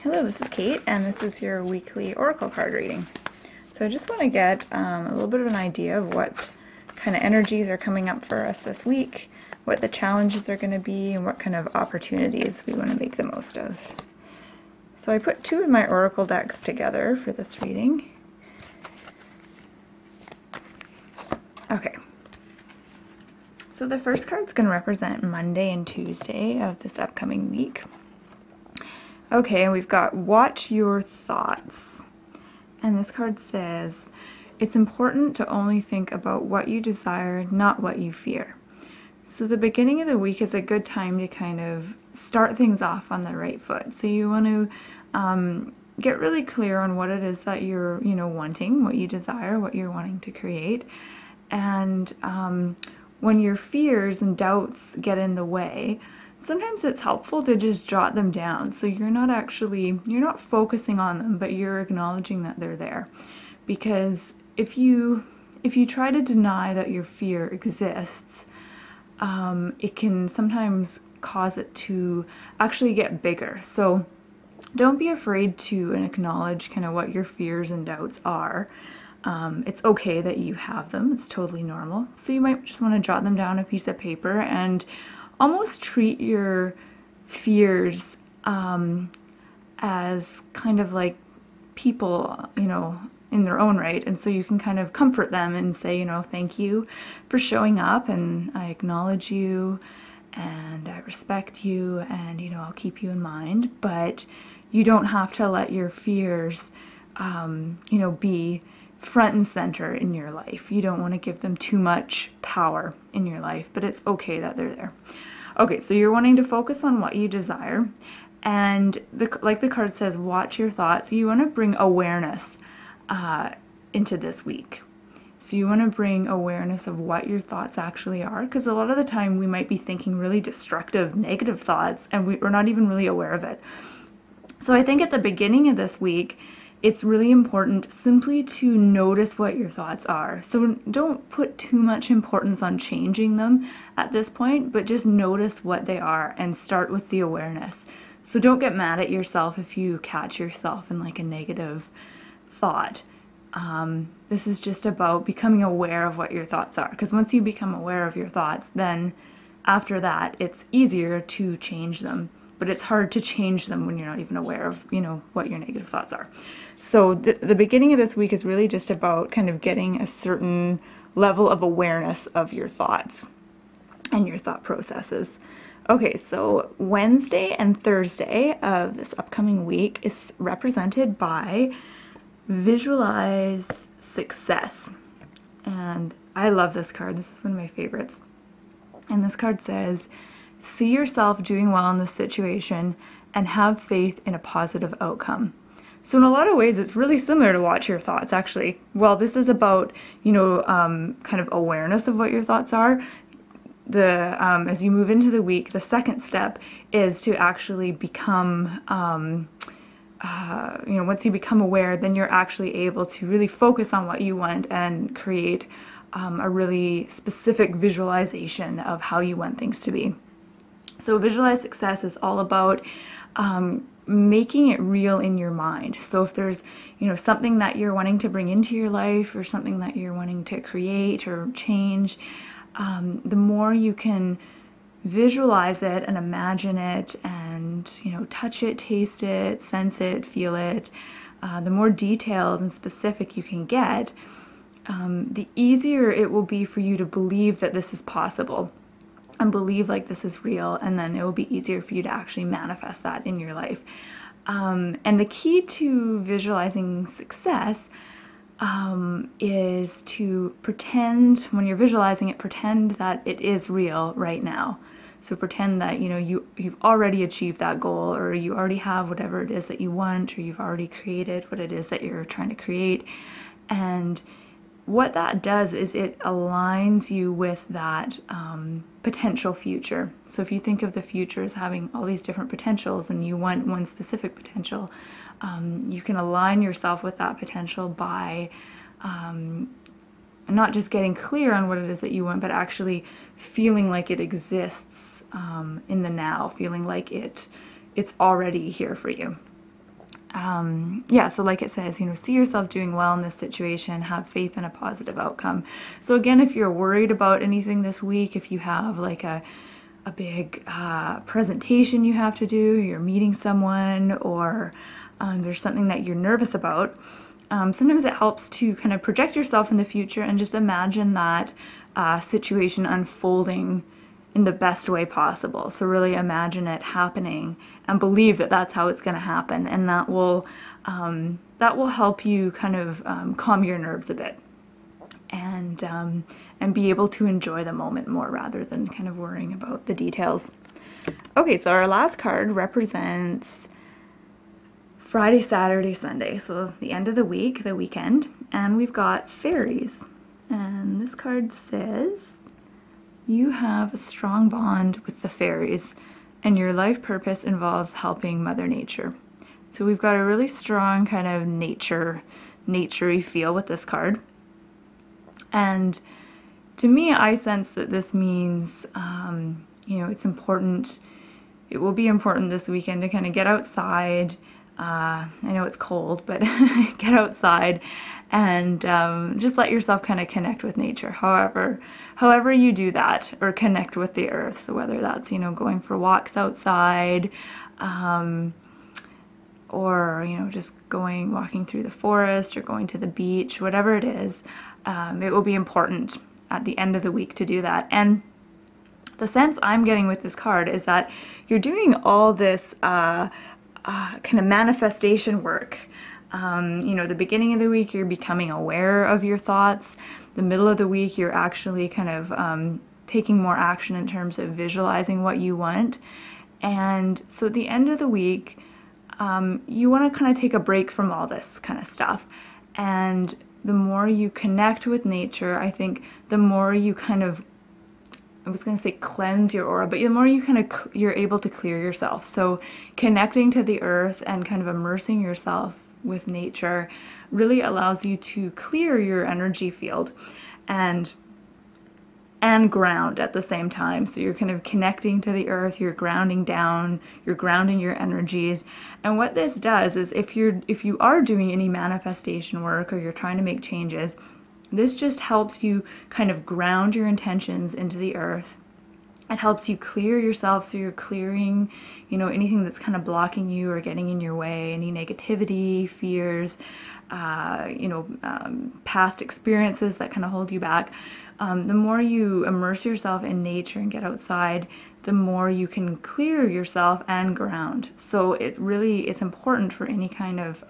Hello, this is Kate, and this is your weekly oracle card reading. So I just want to get a little bit of an idea of what kind of energies are coming up for us this week, what the challenges are going to be, and what kind of opportunities we want to make the most of. So I put two of my oracle decks together for this reading. Okay. So the first card's going to represent Monday and Tuesday of this upcoming week. Okay, and we've got watch your thoughts. And this card says, it's important to only think about what you desire, not what you fear. So the beginning of the week is a good time to kind of start things off on the right foot. So you want to get really clear on what it is that you're, wanting, what you desire, what you're wanting to create. And when your fears and doubts get in the way, sometimes it's helpful to just jot them down. So you're not focusing on them, but you're acknowledging that they're there. Because if you try to deny that your fear exists, it can sometimes cause it to actually get bigger. So don't be afraid to acknowledge kind of what your fears and doubts are. It's okay that you have them. It's totally normal. So you might just want to jot them down on a piece of paper and almost treat your fears as kind of like people, in their own right. And so you can kind of comfort them and say, thank you for showing up, and I acknowledge you, and I respect you, and, I'll keep you in mind. But you don't have to let your fears, be front and center in your life. You don't want to give them too much power in your life, but it's okay that they're there. Okay, so you're wanting to focus on what you desire, and like the card says, watch your thoughts. You want to bring awareness into this week. So you want to bring awareness of what your thoughts actually are, because a lot of the time we might be thinking really destructive, negative thoughts, and we're not even really aware of it. So I think at the beginning of this week, it's really important simply to notice what your thoughts are. So don't put too much importance on changing them at this point, but just notice what they are and start with the awareness. So don't get mad at yourself if you catch yourself in like a negative thought. This is just about becoming aware of what your thoughts are, because once you become aware of your thoughts, then after that it's easier to change them. But it's hard to change them when you're not even aware of, what your negative thoughts are. So the beginning of this week is really just about kind of getting a certain level of awareness of your thoughts and your thought processes. Okay, so Wednesday and Thursday of this upcoming week is represented by visualize success. And I love this card. This is one of my favorites. And this card says, see yourself doing well in this situation and have faith in a positive outcome. So in a lot of ways, it's really similar to watch your thoughts, actually. Well, this is about, kind of awareness of what your thoughts are. As you move into the week, the second step is to actually become, once you become aware, then you're actually able to really focus on what you want and create a really specific visualization of how you want things to be. So visualize success is all about making it real in your mind. So if there's, something that you're wanting to bring into your life, or something that you're wanting to create or change, the more you can visualize it and imagine it and, touch it, taste it, sense it, feel it, the more detailed and specific you can get, the easier it will be for you to believe that this is possible and believe like this is real, and then it will be easier for you to actually manifest that in your life. And the key to visualizing success is to pretend, when you're visualizing it, pretend that it is real right now. So pretend that you've already achieved that goal, or you already have whatever it is that you want, or you've already created what it is that you're trying to create. And what that does is it aligns you with that potential future. So if you think of the future as having all these different potentials and you want one specific potential, you can align yourself with that potential by not just getting clear on what it is that you want, but actually feeling like it exists in the now, feeling like it's already here for you. yeah, so like it says, see yourself doing well in this situation, have faith in a positive outcome. So again, if you're worried about anything this week, if you have like a big presentation you have to do, you're meeting someone, or there's something that you're nervous about, sometimes it helps to kind of project yourself in the future and just imagine that situation unfolding in the best way possible. So really imagine it happening and believe that that's how it's going to happen, and that will help you kind of calm your nerves a bit and be able to enjoy the moment more rather than kind of worrying about the details. Okay, so our last card represents Friday, Saturday, Sunday, so the end of the week, the weekend, and we've got fairies. And this card says, you have a strong bond with the fairies, and your life purpose involves helping Mother Nature. So we've got a really strong kind of nature-y feel with this card. And to me, I sense that this means, it's important, it will be important this weekend to kind of get outside. I know it's cold, but get outside and just let yourself kind of connect with nature. However you do that, or connect with the earth. So whether that's, going for walks outside, or, just walking through the forest or going to the beach, whatever it is, it will be important at the end of the week to do that. And the sense I'm getting with this card is that you're doing all this kind of manifestation work. The beginning of the week, you're becoming aware of your thoughts. The middle of the week, you're actually kind of taking more action in terms of visualizing what you want. And so at the end of the week, you want to kind of take a break from all this kind of stuff. And the more you connect with nature, I think the more you kind of, I was going to say cleanse your aura, but the more you kind of, you're able to clear yourself. So connecting to the earth and kind of immersing yourself with nature really allows you to clear your energy field and ground at the same time. So you're kind of connecting to the earth, you're grounding down, you're grounding your energies. And what this does is if you are doing any manifestation work or you're trying to make changes, this just helps you kind of ground your intentions into the earth. It helps you clear yourself, so you're clearing, anything that's kind of blocking you or getting in your way, any negativity, fears, past experiences that kind of hold you back. The more you immerse yourself in nature and get outside, the more you can clear yourself and ground. So it's important for any kind of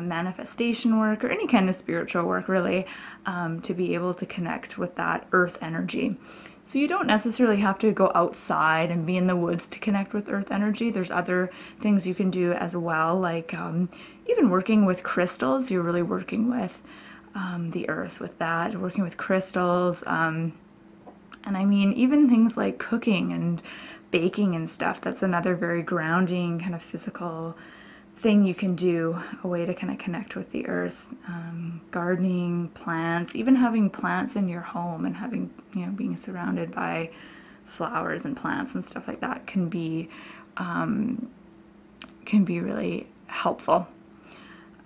manifestation work or any kind of spiritual work really, to be able to connect with that earth energy. So you don't necessarily have to go outside and be in the woods to connect with earth energy. There's other things you can do as well, like even working with crystals. You're really working with the earth with that, working with crystals. And I mean, even things like cooking and baking and stuff, that's another very grounding kind of physical thing you can do, a way to kind of connect with the earth. Gardening, plants, even having plants in your home and having, being surrounded by flowers and plants and stuff like that can be really helpful.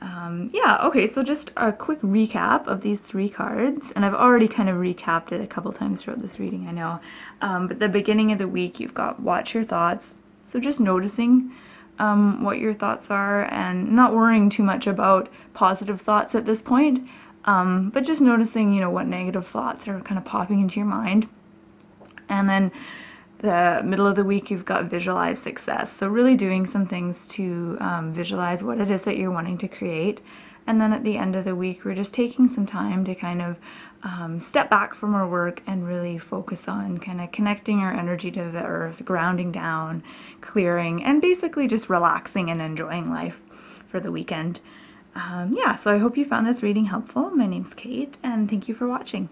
Yeah, okay, so just a quick recap of these three cards, and I've already kind of recapped it a couple times throughout this reading, I know. But the beginning of the week, you've got watch your thoughts, so just noticing what your thoughts are and not worrying too much about positive thoughts at this point, but just noticing, what negative thoughts are kind of popping into your mind. And then the middle of the week, you've got visualize success. So really doing some things to visualize what it is that you're wanting to create. And then at the end of the week, we're just taking some time to kind of step back from our work and really focus on kind of connecting our energy to the earth, grounding down, clearing, and basically just relaxing and enjoying life for the weekend. Yeah, so I hope you found this reading helpful. My name's Kate, and thank you for watching.